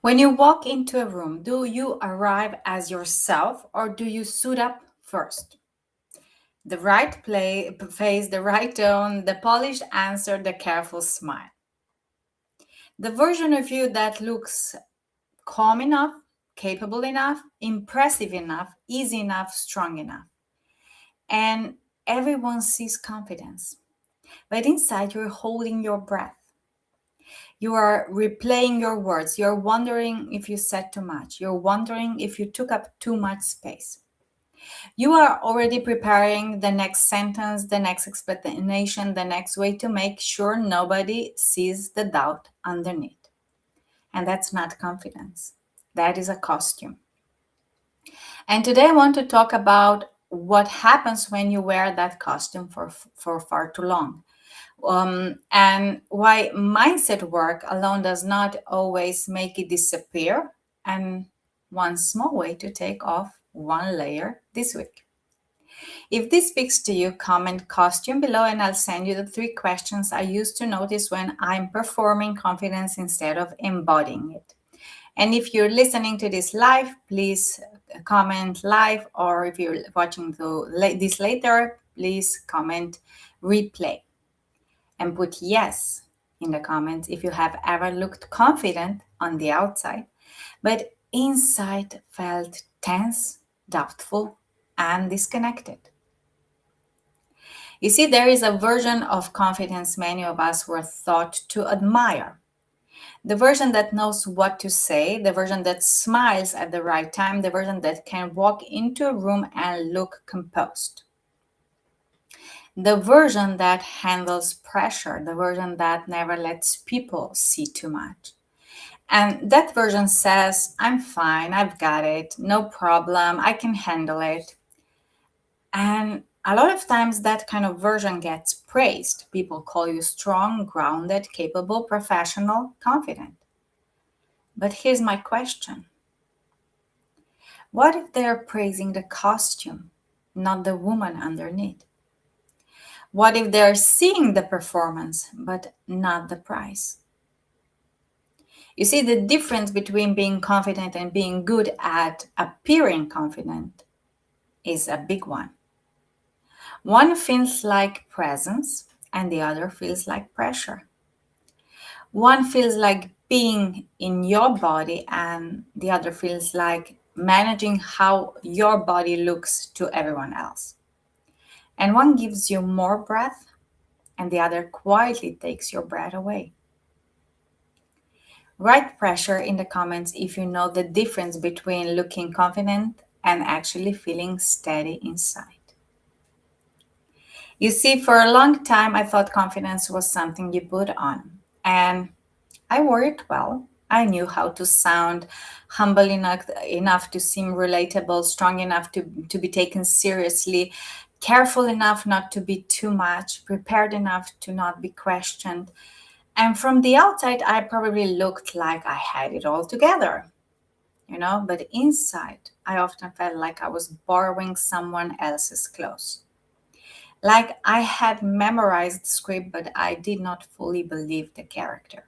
When you walk into a room, do you arrive as yourself or do you suit up first? The right face, the right tone, the polished answer, the careful smile. The version of you that looks calm enough, capable enough, impressive enough, easy enough, strong enough. And everyone sees confidence. But inside, you're holding your breath. You are replaying your words. You're wondering if you said too much. You're wondering if you took up too much space. You are already preparing the next sentence, the next explanation, the next way to make sure nobody sees the doubt underneath. And that's not confidence. That is a costume. And today I want to talk about what happens when you wear that costume for far too long. And why mindset work alone does not always make it disappear, and one small way to take off one layer this week. If this speaks to you, comment costume below and I'll send you the 3 questions I use to notice when I'm performing confidence instead of embodying it. And if you're listening to this live, please comment live, or if you're watching this later, please comment replay and put yes in the comments if you have ever looked confident on the outside, but inside felt tense, doubtful, and disconnected. You see, there is a version of confidence many of us were taught to admire. The version that knows what to say, the version that smiles at the right time, the version that can walk into a room and look composed. The version that handles pressure, the version that never lets people see too much. And that version says, I'm fine, I've got it, no problem, I can handle it. And a lot of times that kind of version gets praised. People call you strong, grounded, capable, professional, confident. But here's my question. What if they're praising the costume, not the woman underneath? What if they're seeing the performance, but not the price? You see, the difference between being confident and being good at appearing confident is a big one. One feels like presence, and the other feels like pressure. One feels like being in your body, and the other feels like managing how your body looks to everyone else. And one gives you more breath, and the other quietly takes your breath away. Write pressure in the comments if you know the difference between looking confident and actually feeling steady inside. You see, for a long time, I thought confidence was something you put on. And I wore it well. I knew how to sound humble enough to seem relatable, strong enough to be taken seriously, careful enough not to be too much, prepared enough to not be questioned. And from the outside, I probably looked like I had it all together, but inside, I often felt like I was borrowing someone else's clothes. Like I had memorized the script, but I did not fully believe the character.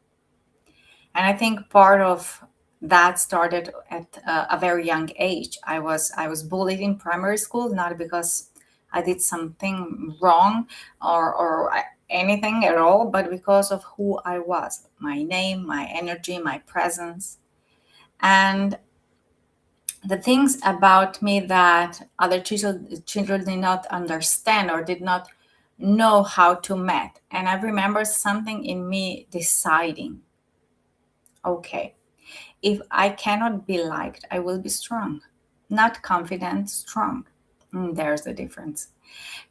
And I think part of that started at a very young age. I was bullied in primary school, not because I did something wrong or anything at all, but because of who I was, my name, my energy, my presence. And the things about me that other children did not understand or did not know how to met. And I remember something in me deciding, okay, if I cannot be liked, I will be strong. Not confident, strong. There's the difference.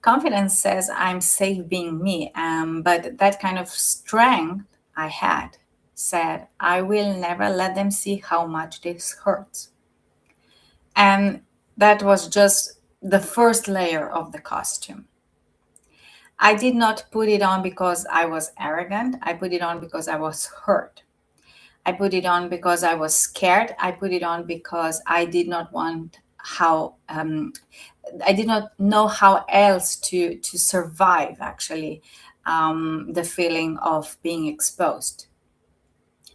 Confidence says I'm safe being me, but that kind of strength I had said I will never let them see how much this hurts. And that was just the first layer of the costume. I did not put it on because I was arrogant. I put it on because I was hurt. I put it on because I was scared. I put it on because I did not want I did not know how else to survive actually the feeling of being exposed.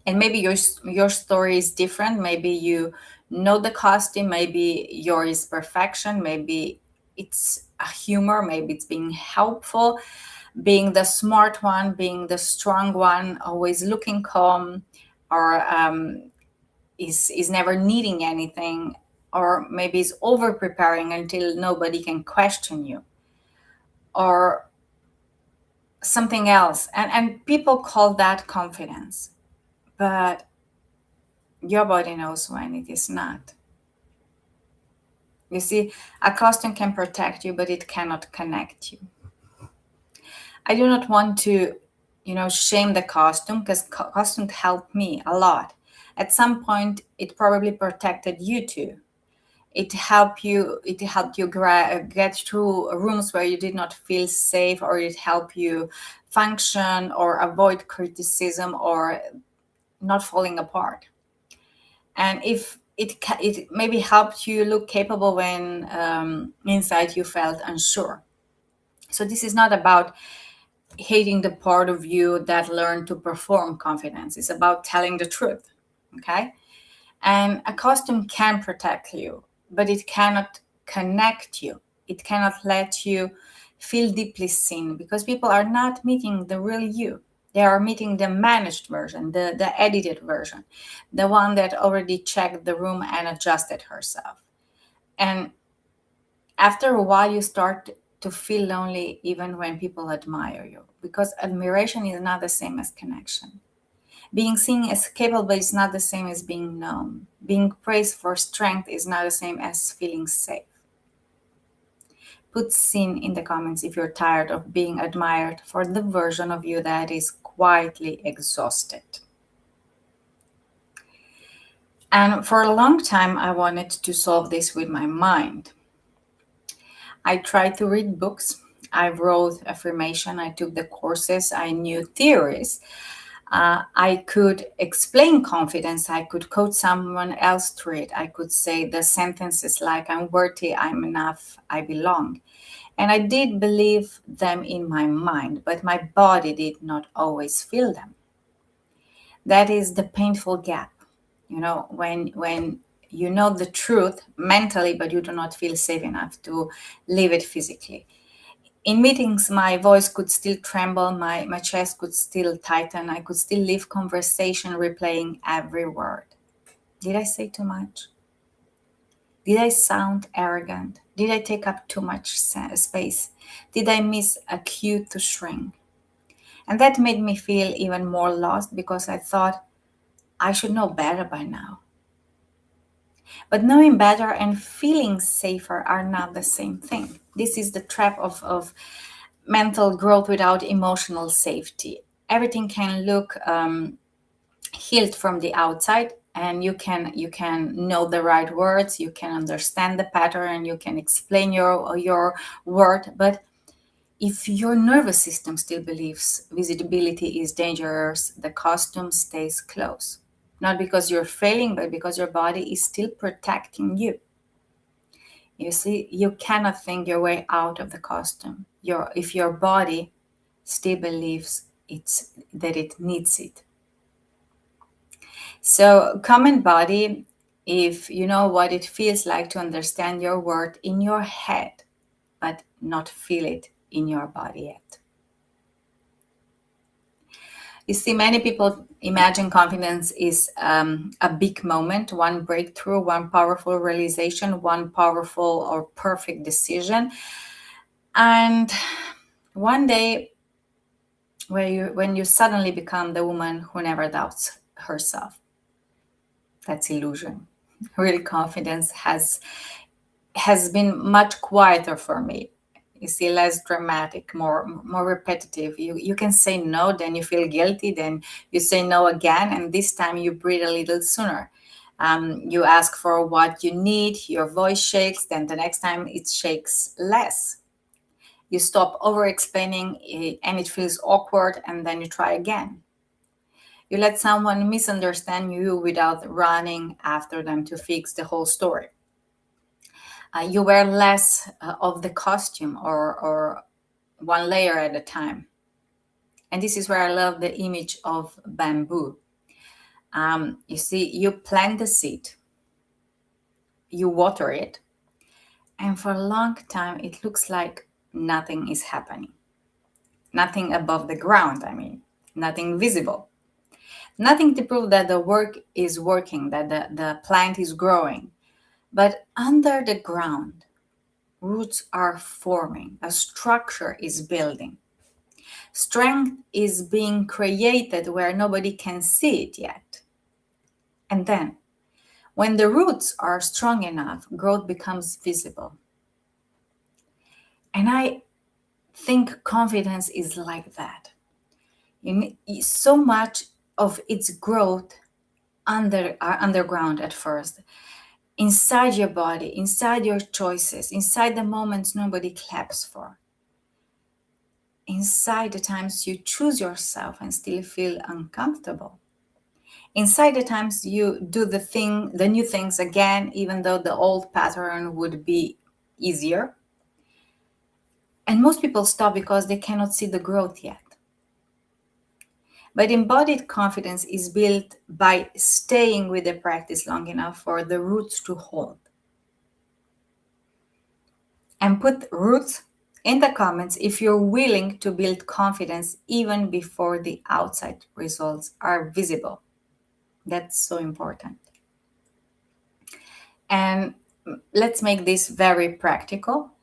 And maybe your story is different. Maybe you know the costume, maybe yours is perfection, maybe it's a humor, maybe it's being helpful, being the smart one, being the strong one, always looking calm, or is never needing anything, or maybe is over preparing until nobody can question you, or something else. And people call that confidence, but your body knows when it is not. You see, a costume can protect you, but it cannot connect you. I do not want to, shame the costume, because costume helped me a lot. At some point, it probably protected you too. It helped you get through rooms where you did not feel safe, or it helped you function or avoid criticism or not falling apart. And if it maybe helped you look capable when inside you felt unsure. So this is not about hating the part of you that learned to perform confidence. It's about telling the truth. Okay. And a costume can protect you, but it cannot connect you. It cannot let you feel deeply seen, because people are not meeting the real you. They are meeting the managed version, the edited version, the one that already checked the room and adjusted herself. And after a while, you start to feel lonely even when people admire you, because admiration is not the same as connection. Being seen as capable is not the same as being known. Being praised for strength is not the same as feeling safe. Put seen in the comments if you're tired of being admired for the version of you that is quietly exhausted. And for a long time, I wanted to solve this with my mind. I tried to read books. I wrote affirmation. I took the courses. I knew theories. I could explain confidence. I could coach someone else through it. I could say the sentences like, I'm worthy, I'm enough, I belong. And I did believe them in my mind, but my body did not always feel them. That is the painful gap. When you know the truth mentally, but you do not feel safe enough to live it physically. In meetings, my voice could still tremble, my chest could still tighten, I could still leave conversation replaying every word. Did I say too much? Did I sound arrogant? Did I take up too much space? Did I miss a cue to shrink? And that made me feel even more lost, because I thought I should know better by now. But knowing better and feeling safer are not the same thing. This is the trap of mental growth without emotional safety. Everything can look healed from the outside, and you can know the right words, you can understand the pattern, you can explain your word. But if your nervous system still believes visibility is dangerous, the costume stays close. Not because you're failing, but because your body is still protecting you. You see, you cannot think your way out of the costume. If your body still believes that it needs it. So, common body, if you know what it feels like to understand your word in your head, but not feel it in your body yet. You see, many people imagine confidence is a big moment, one breakthrough, one powerful realization, one powerful or perfect decision. And one day, when you suddenly become the woman who never doubts herself, that's illusion. Real confidence has been much quieter for me. You see, less dramatic, more repetitive. You can say no, then you feel guilty, then you say no again, and this time you breathe a little sooner. You ask for what you need, your voice shakes, then the next time it shakes less. You stop over explaining, and it feels awkward, and then you try again. You let someone misunderstand you without running after them to fix the whole story. You wear less of the costume, or one layer at a time. And this is where I love the image of bamboo. You see, you plant the seed, you water it, and for a long time it looks like nothing is happening. Nothing above the ground, I mean, nothing visible. Nothing to prove that the work is working, that the plant is growing. But under the ground, roots are forming, a structure is building. Strength is being created where nobody can see it yet. And then, when the roots are strong enough, growth becomes visible. And I think confidence is like that. So much of its growth underground at first, inside your body, inside your choices, inside the moments nobody claps for, inside the times you choose yourself and still feel uncomfortable, inside the times you do the new things again, even though the old pattern would be easier. And most people stop because they cannot see the growth yet. But embodied confidence is built by staying with the practice long enough for the roots to hold. And put roots in the comments if you're willing to build confidence even before the outside results are visible. That's so important. And let's make this very practical.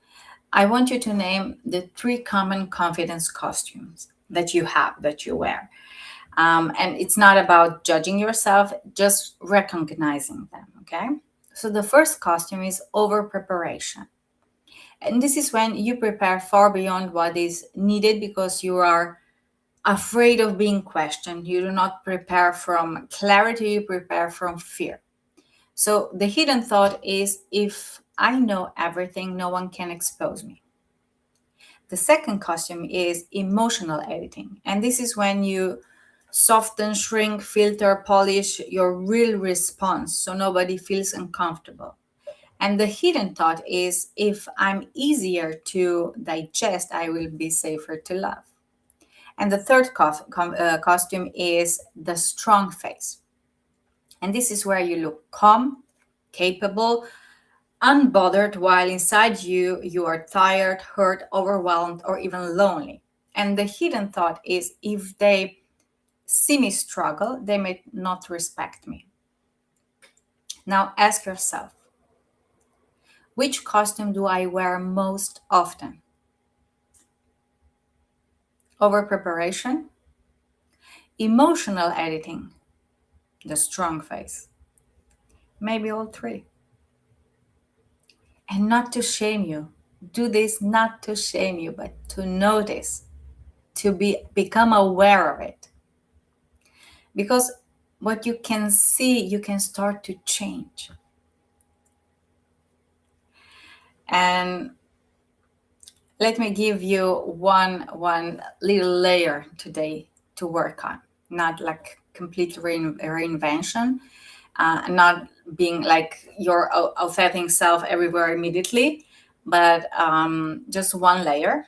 I want you to name the 3 common confidence costumes that you have, that you wear. And it's not about judging yourself, just recognizing them, okay? So the first costume is over preparation. And this is when you prepare far beyond what is needed because you are afraid of being questioned. You do not prepare from clarity, you prepare from fear. So the hidden thought is, if I know everything, no one can expose me. The second costume is emotional editing. And this is when you soften, shrink, filter, polish your real response so nobody feels uncomfortable. And the hidden thought is, if I'm easier to digest, I will be safer to love. And the third costume is the strong face. And this is where you look calm, capable, unbothered, while inside you are tired, hurt, overwhelmed, or even lonely. And the hidden thought is, if they see me struggle, they may not respect me. Now ask yourself, which costume do I wear most often? Over preparation, emotional editing, the strong face. Maybe all 3. And not to shame you. Do this not to shame you, but to notice, to become aware of it. Because what you can see, you can start to change. And let me give you one little layer today to work on. Not like complete reinvention, not being like your authentic self everywhere immediately, but just one layer.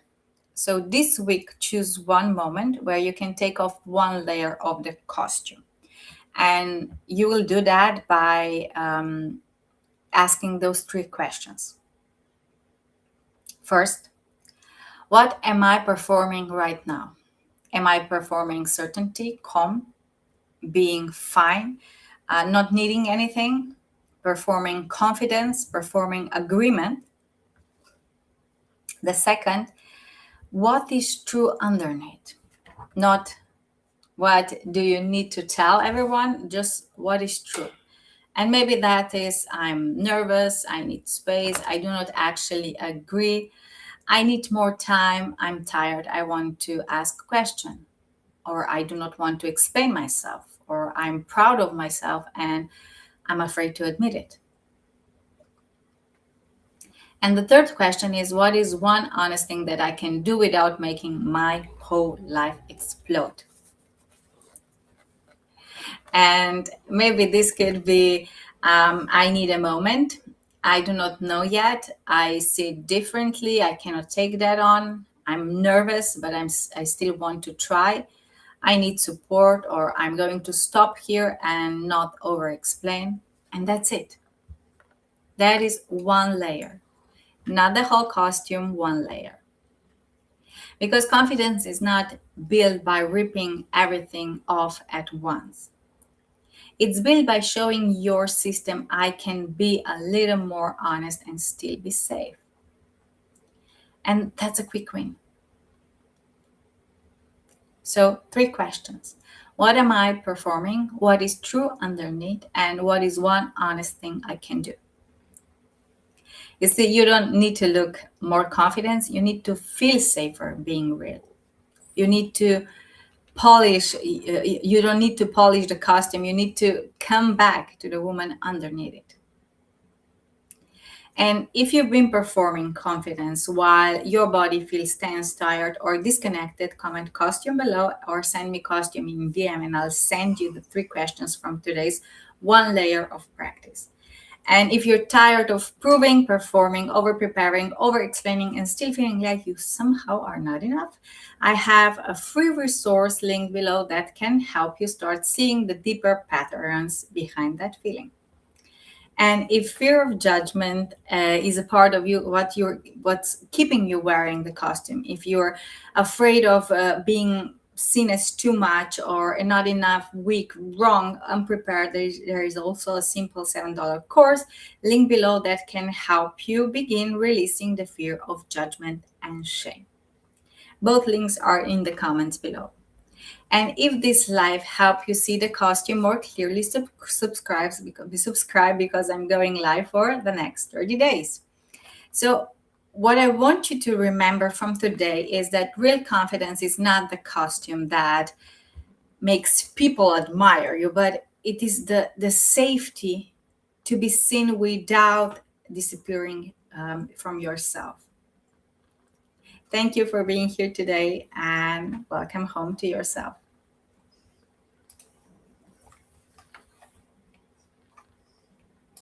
So this week, choose one moment where you can take off one layer of the costume. And you will do that by asking those 3 questions. First, what am I performing right now? Am I performing certainty, calm, being fine, not needing anything, performing confidence, performing agreement? The second, what is true underneath? Not what do you need to tell everyone, just what is true. And maybe that is, I'm nervous, I need space, I do not actually agree, I need more time, I'm tired, I want to ask a question, or I do not want to explain myself, or I'm proud of myself and I'm afraid to admit it. And the third question is, what is one honest thing that I can do without making my whole life explode? And maybe this could be, I need a moment. I do not know yet. I see it differently. I cannot take that on. I'm nervous, but I still want to try. I need support, or I'm going to stop here and not over explain. And that's it. That is one layer, not the whole costume, one layer. Because confidence is not built by ripping everything off at once. It's built by showing your system I can be a little more honest and still be safe. And that's a quick win. So, 3 questions. What am I performing? What is true underneath? And what is one honest thing I can do? You see, you don't need to look more confident. You need to feel safer being real. You need to polish, you don't need to polish the costume. You need to come back to the woman underneath it. And if you've been performing confidence while your body feels tense, tired, or disconnected, comment costume below or send me costume in DM and I'll send you the 3 questions from today's one layer of practice. And if you're tired of proving, performing, over preparing, over explaining, and still feeling like you somehow are not enough, I have a free resource link below that can help you start seeing the deeper patterns behind that feeling. And if fear of judgment is a part of you, what's keeping you wearing the costume, if you're afraid of being seen as too much or not enough, weak, wrong, unprepared, there is also a simple $7 course link below that can help you begin releasing the fear of judgment and shame. Both links are in the comments below. And if this live helped you see the costume more clearly, subscribe because I'm going live for the next 30 days. So what I want you to remember from today is that real confidence is not the costume that makes people admire you, but it is the safety to be seen without disappearing from yourself. Thank you for being here today and welcome home to yourself.